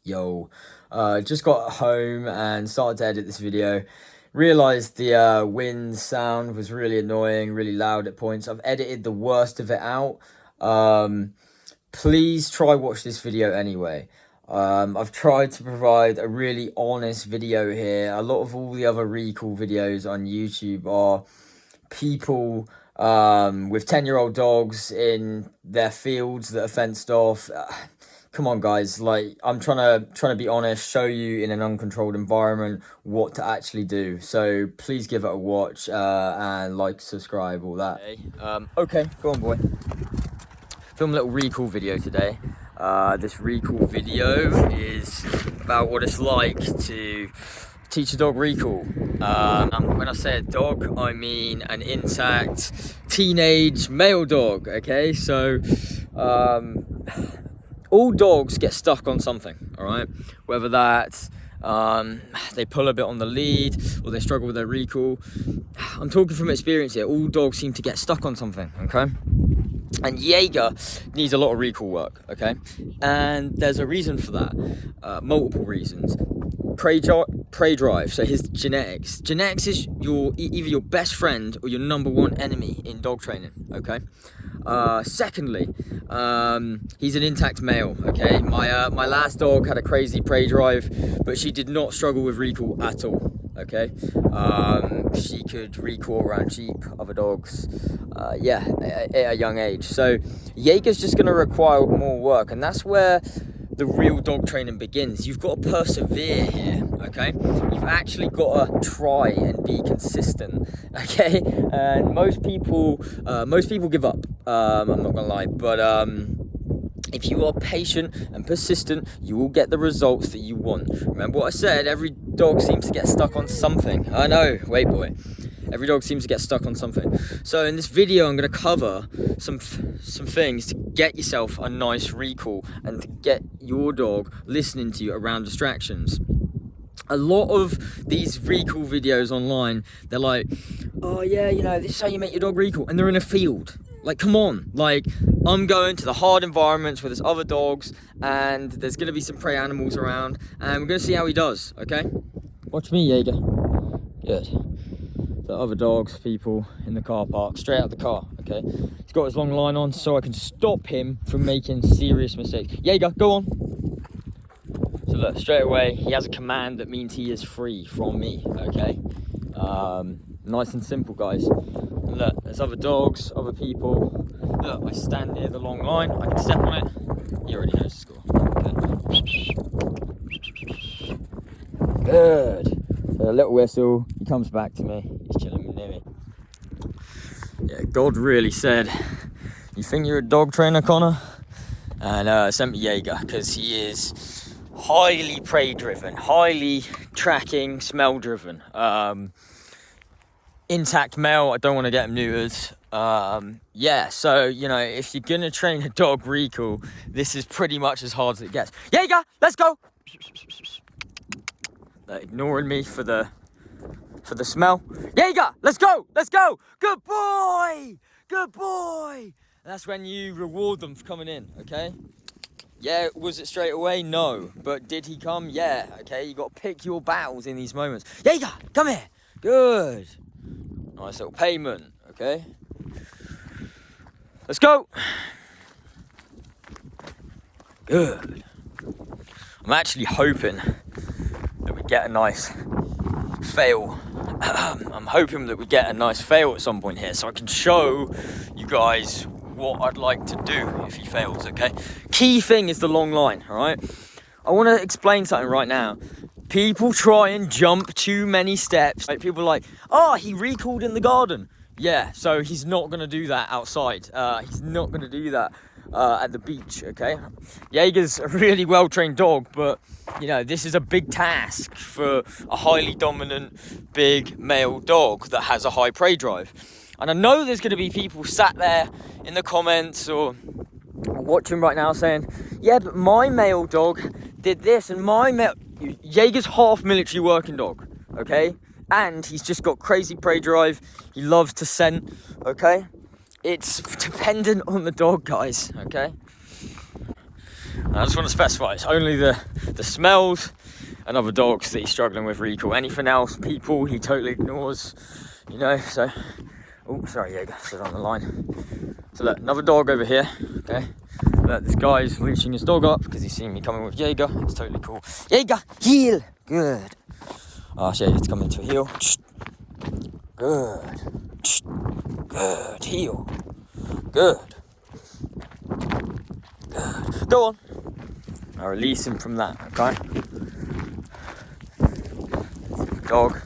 Yo, just got home and started to edit this video. Realized the wind sound was really annoying, really loud at points. I've edited the worst of it out. Please try watch this video anyway. I've tried to provide a really honest video here. A lot of all the other really cool videos on YouTube are people with 10-year-old dogs in their fields that are fenced off. Come on, guys, like, I'm trying to be honest, show you in an uncontrolled environment what to actually do. So please give it a watch and like, subscribe, all that. Okay, go on, boy. Film a little recall video today. This recall video is about what it's like to teach a dog recall. When I say a dog, I mean an intact teenage male dog, okay? So, all dogs get stuck on something, all right? Whether that's they pull a bit on the lead or they struggle with their recall. I'm talking from experience here. All dogs seem to get stuck on something, okay? And Jaeger needs a lot of recall work, okay? And there's a reason for that, multiple reasons. Prey drive, so his genetics. Genetics is either your best friend or your #1 enemy in dog training, okay? Secondly, he's an intact male, okay? My last dog had a crazy prey drive, but she did not struggle with recall at all, okay? She could recall around sheep, other dogs, at a young age. So Jaeger's just going to require more work, and that's where the real dog training begins. You've got to persevere here, okay? You've actually got to try and be consistent, okay? And most people give up. I'm not gonna lie, but if you are patient and persistent, you will get the results that you want. Remember what I said? Every dog seems to get stuck on something. I know, wait, boy. Every dog seems to get stuck on something. So in this video, I'm going to cover some things to get yourself a nice recall and to get your dog listening to you around distractions. A lot of these recall videos online, they're like, oh yeah, you know, this is how you make your dog recall. And they're in a field. Like, come on. Like, I'm going to the hard environments where there's other dogs and there's going to be some prey animals around. And we're going to see how he does, okay? Watch me, Jaeger. Good. The other dogs, people in the car park, straight out the car, okay? He's got his long line on so I can stop him from making serious mistakes. Jaeger, go on. So look, straight away, he has a command that means he is free from me, okay? Nice and simple, guys. And look, there's other dogs, other people. Look, I stand near the long line, I can step on it. He already knows the score, okay? Good. So a little whistle, he comes back to me, he's chilling near me. Yeah, God really said, you think you're a dog trainer, Connor? And sent me Jaeger, because he is highly prey driven, highly tracking, smell driven. Intact male, I don't want to get him neutered. Yeah, so, you know, if you're going to train a dog recall, this is pretty much as hard as it gets. Jaeger, let's go! They're ignoring me for the smell. Jaeger, let's go, let's go. Good boy, good boy. That's when you reward them for coming in, okay? Yeah, was it straight away? No. But did he come? Yeah, okay? You got to pick your battles in these moments. Jaeger, come here. Good. Nice little payment, okay? Let's go. Good. I'm actually hoping that we get a nice fail. I'm hoping that we get a nice fail at some point here so I can show you guys what I'd like to do if he fails, okay? Key thing is the long line, all right? I want to explain something right now. People try and jump too many steps. Like, people are like, oh, he recalled in the garden. Yeah, so he's not going to do that outside. He's not going to do that at the beach, okay? Jaeger's a really well-trained dog, but, you know, this is a big task for a highly dominant, big male dog that has a high prey drive. And I know there's going to be people sat there in the comments or watching right now saying, yeah, but my male dog did this, and my male... Jaeger's half military working dog, okay? And he's just got crazy prey drive. He loves to scent, okay? It's dependent on the dog, guys, okay? And I just want to specify, it's only the smells and other dogs that he's struggling with recall. Anything else, people, he totally ignores, you know, so... Oh, sorry, Jaeger, sit on the line. So look, another dog over here, okay? Look, this guy's leashing his dog up because he's seen me coming with Jaeger. It's totally cool. Jaeger, heel! Good. Oh, so it's coming to a heel. Good. Good. Heel. Good. Good. Go on. Now release him from that, okay? Dog.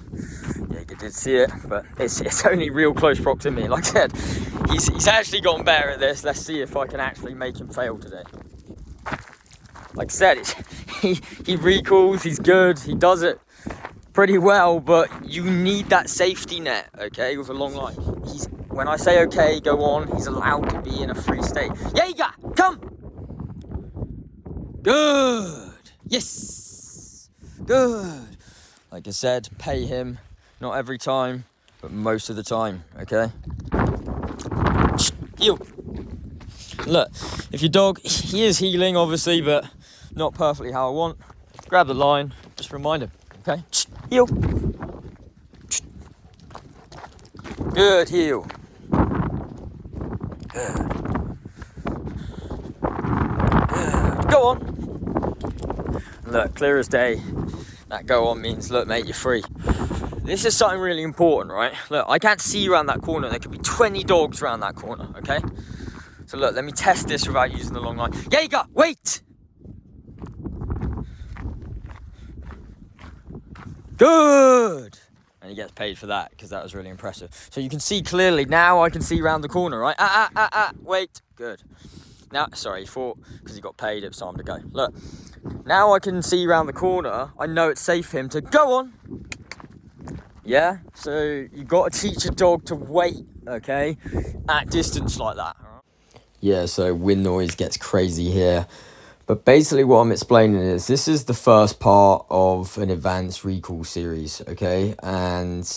Jaeger did see it, but it's only real close proximity. Like I said, he's actually gotten better at this. Let's see if I can actually make him fail today. Like I said, he recalls, he's good, he does it pretty well, but you need that safety net, okay, with a long line. When I say okay, go on, he's allowed to be in a free state. Jaeger, come! Good! Yes! Good! Like I said, pay him, not every time, but most of the time, okay? Heel! Look, if your dog, he is healing, obviously, but not perfectly how I want, grab the line, just remind him, okay? Heel. Good, heel. Good. Good. Go on. Look, clear as day. That go on means, look, mate, you're free. This is something really important, right? Look, I can't see around that corner. There could be 20 dogs around that corner, okay? So look, let me test this without using the long line. Jaeger, wait! Good! And he gets paid for that because that was really impressive. So you can see clearly, now I can see around the corner, right? Wait. Good. Now, sorry, he thought because he got paid, it was time to go. Look, now I can see around the corner. I know it's safe for him to go on. Yeah? So you got to teach a dog to wait, okay? At distance like that. Yeah, so wind noise gets crazy here. But basically what I'm explaining is this is the first part of an advanced recall series, okay? And,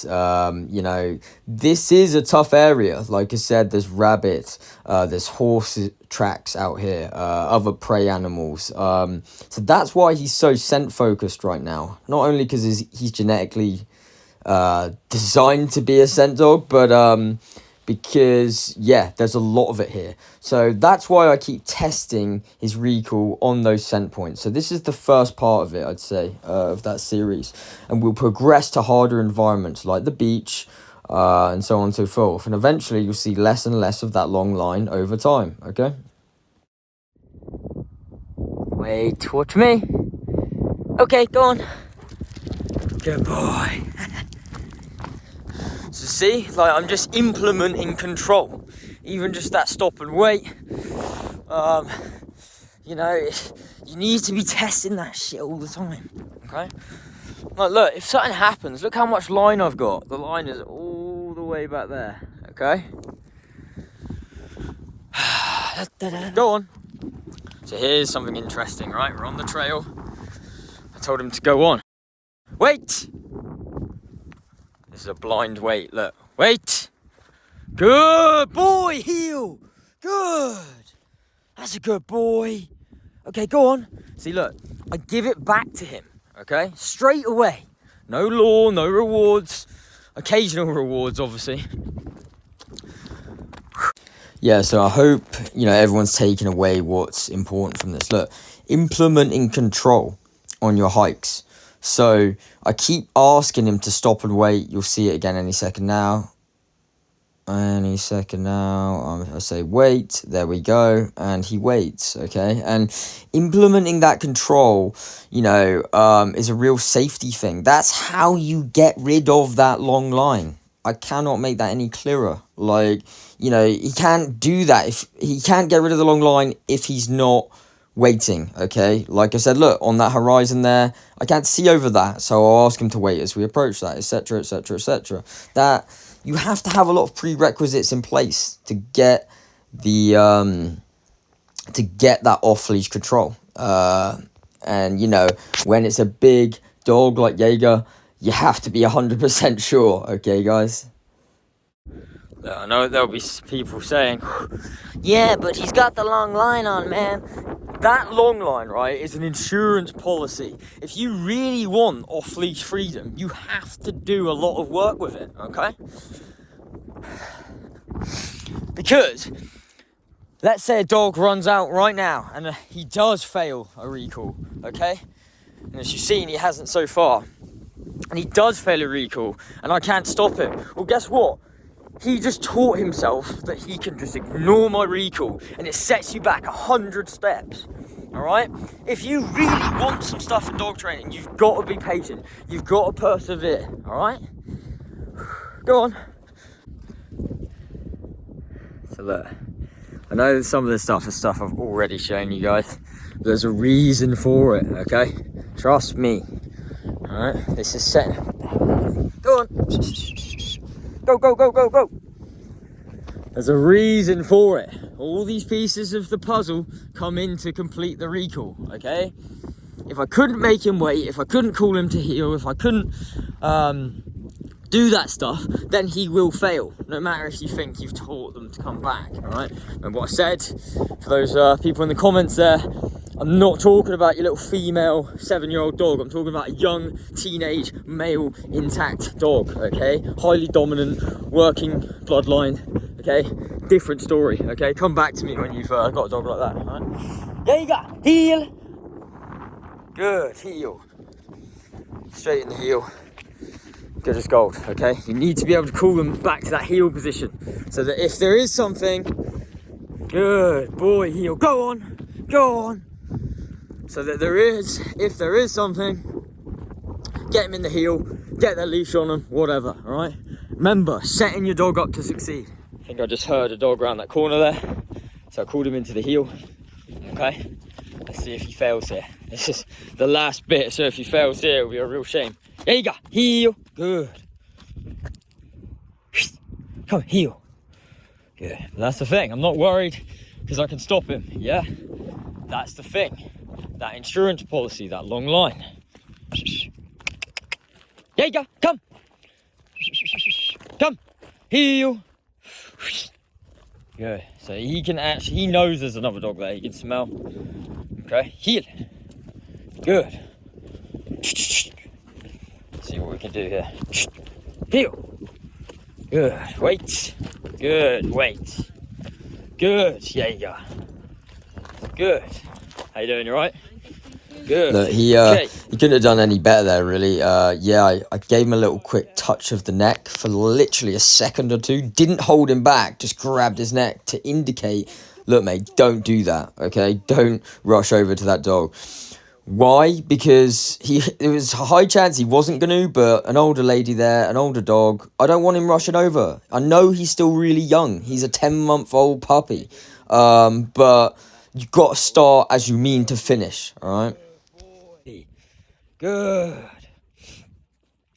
you know, this is a tough area. Like I said, there's rabbits, there's horse tracks out here, other prey animals. So that's why he's so scent focused right now. Not only because he's genetically designed to be a scent dog, but because, yeah, there's a lot of it here. So that's why I keep testing his recall on those scent points. So this is the first part of it, I'd say, of that series. And we'll progress to harder environments like the beach, and so on and so forth. And eventually you'll see less and less of that long line over time, okay? Wait, watch me. Okay, go on. Good boy. So see, like I'm just implementing control, even just that stop and wait. You know, you need to be testing that shit all the time, okay? Like look, if something happens, look how much line I've got. The line is all the way back there, okay? Go on. So here's something interesting, right? We're on the trail. I told him to go on. Wait! This is a blind wait, look. Wait! Good boy, heel! Good! That's a good boy. Okay, go on. See, look, I give it back to him, okay? Straight away. No law, no rewards. Occasional rewards, obviously. Yeah, so I hope, you know, everyone's taking away what's important from this. Look, implementing control on your hikes. So I keep asking him to stop and wait. You'll see it again any second now. Any second now. I say wait. There we go. And he waits, okay? And implementing that control, you know, is a real safety thing. That's how you get rid of that long line. I cannot make that any clearer. Like, you know, he can't do that. If he can't get rid of the long line if he's not waiting, okay? Like I said, look, on that horizon there, I can't see over that, so I'll ask him to wait as we approach that, etc., etc., etc. That, you have to have a lot of prerequisites in place to get the, to get that off-leash control. And, you know, when it's a big dog like Jaeger, you have to be 100% sure, okay, guys? I know there'll be people saying, yeah, but he's got the long line on, man. That long line, right, is an insurance policy. If you really want off-leash freedom, you have to do a lot of work with it, okay? Because, let's say a dog runs out right now and he does fail a recall, okay? And as you've seen, he hasn't so far. And he does fail a recall, and I can't stop him. Well, guess what? He just taught himself that he can just ignore my recall, and it sets you back 100 steps. All right? If you really want some stuff in dog training, you've got to be patient. You've got to persevere. All right? Go on. So look, I know some of this stuff is stuff I've already shown you guys. But there's a reason for it, okay? Trust me. All right? This is set. Go on. Go, go, go, go, go. There's a reason for it. All these pieces of the puzzle come in to complete the recall, okay? If I couldn't make him wait, if I couldn't call him to heel, if I couldn't do that stuff, then he will fail, no matter if you think you've taught them to come back, all right? And what I said, for those people in the comments there, I'm not talking about your little female 7-year-old dog. I'm talking about a young, teenage, male, intact dog, okay? Highly dominant, working bloodline, okay? Different story, okay? Come back to me when you've got a dog like that, all right? There you go, heel. Good, heel. Straight in the heel. Good as gold, okay? You need to be able to call them back to that heel position so that if there is something, good boy, heel, go on. So that if there is something, get him in the heel, get that leash on him, whatever, all right? Remember, setting your dog up to succeed. I think I just heard a dog around that corner there, so I called him into the heel, okay? Let's see if he fails here. This is the last bit, so if he fails here, it'll be a real shame. There you go, heel, good. Come, heel. Good, that's the thing, I'm not worried because I can stop him, yeah? That's the thing. That insurance policy, that long line. There you go, come. Come, heel. Good, so he knows there's another dog there, he can smell. Okay, heel. Good. Let's see what we can do here. Heel. Good, wait. Good, wait. Good, there you go. Good. How you doing, you alright? Good. Look, he couldn't have done any better there, really. Yeah, I gave him a little quick touch of the neck for literally a second or two. Didn't hold him back, just grabbed his neck to indicate, look, mate, don't do that, okay? Don't rush over to that dog. Why? Because there was a high chance he wasn't going to, but an older lady there, an older dog, I don't want him rushing over. I know he's still really young. He's a 10-month-old puppy. But you've got to start as you mean to finish, all right? Good.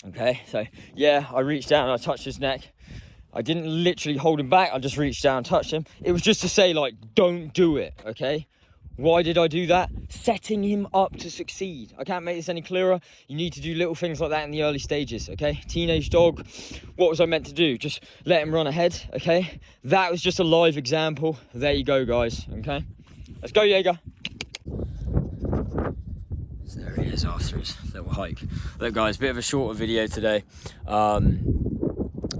Okay, so yeah, I reached down and I touched his neck. I didn't literally hold him back. I just reached down and touched him. It was just to say, like, don't do it, okay? Why did I do that? Setting him up to succeed. I can't make this any clearer. You need to do little things like that in the early stages, okay? Teenage dog, what was I meant to do? Just let him run ahead, okay? That was just a live example. There you go, guys, okay? Let's go, Jaeger. So there he is after his little hike. Look, guys, bit of a shorter video today.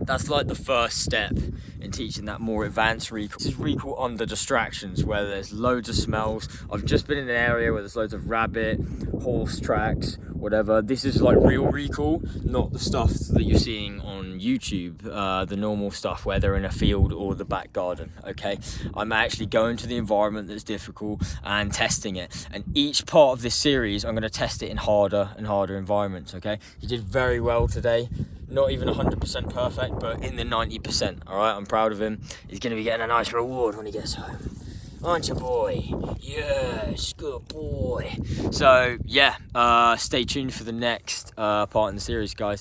That's like the first step in teaching that more advanced recall. This is recall under distractions where there's loads of smells. I've just been in an area where there's loads of rabbit, horse tracks, whatever. This is like real recall, not the stuff that you're seeing on YouTube, the normal stuff where they're in a field or the back garden, okay? I'm actually going to the environment that's difficult and testing it. And each part of this series, I'm going to test it in harder and harder environments, okay? You did very well today. Not even 100% perfect, but in the 90%, all right? I'm proud of him. He's going to be getting a nice reward when he gets home. Aren't you, boy? Yes, good boy. So, yeah, stay tuned for the next part in the series, guys.